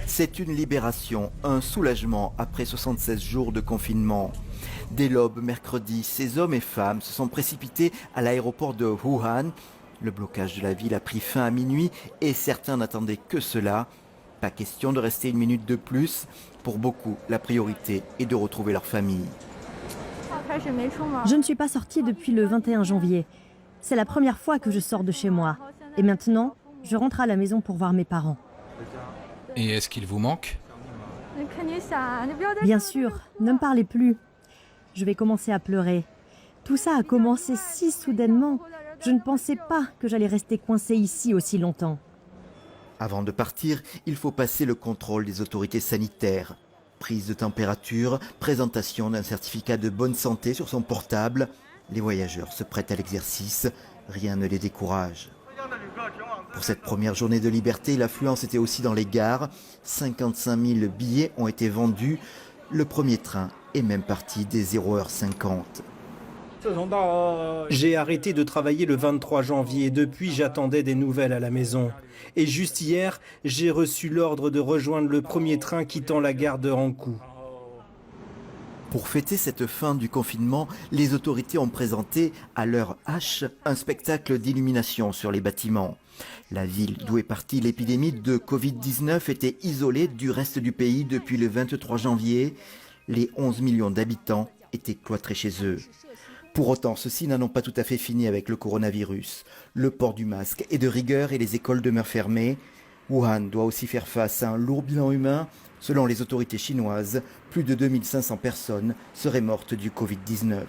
C'est une libération, un soulagement après 76 jours de confinement. Dès l'aube mercredi, ces hommes et femmes se sont précipités à l'aéroport de Wuhan. Le blocage de la ville a pris fin à minuit et certains n'attendaient que cela. Pas question de rester une minute de plus. Pour beaucoup, la priorité est de retrouver leur famille. Je ne suis pas sortie depuis le 21 janvier. C'est la première fois que je sors de chez moi. Et maintenant, je rentre à la maison pour voir mes parents. Et est-ce qu'il vous manque? Bien sûr, ne me parlez plus. Je vais commencer à pleurer. Tout ça a commencé si soudainement. Je ne pensais pas que j'allais rester coincée ici aussi longtemps. Avant de partir, il faut passer le contrôle des autorités sanitaires. Prise de température, présentation d'un certificat de bonne santé sur son portable. Les voyageurs se prêtent à l'exercice, rien ne les décourage. Pour cette première journée de liberté, l'affluence était aussi dans les gares. 55 000 billets ont été vendus. Le premier train est même parti dès 0h50. J'ai arrêté de travailler le 23 janvier et depuis j'attendais des nouvelles à la maison. Et juste hier, j'ai reçu l'ordre de rejoindre le premier train quittant la gare de Hankou. Pour fêter cette fin du confinement, les autorités ont présenté à l'heure H un spectacle d'illumination sur les bâtiments. La ville d'où est partie l'épidémie de Covid-19 était isolée du reste du pays depuis le 23 janvier. Les 11 millions d'habitants étaient cloîtrés chez eux. Pour autant, ceux-ci n'en ont pas tout à fait fini avec le coronavirus. Le port du masque est de rigueur et les écoles demeurent fermées. Wuhan doit aussi faire face à un lourd bilan humain. Selon les autorités chinoises, plus de 2500 personnes seraient mortes du Covid-19.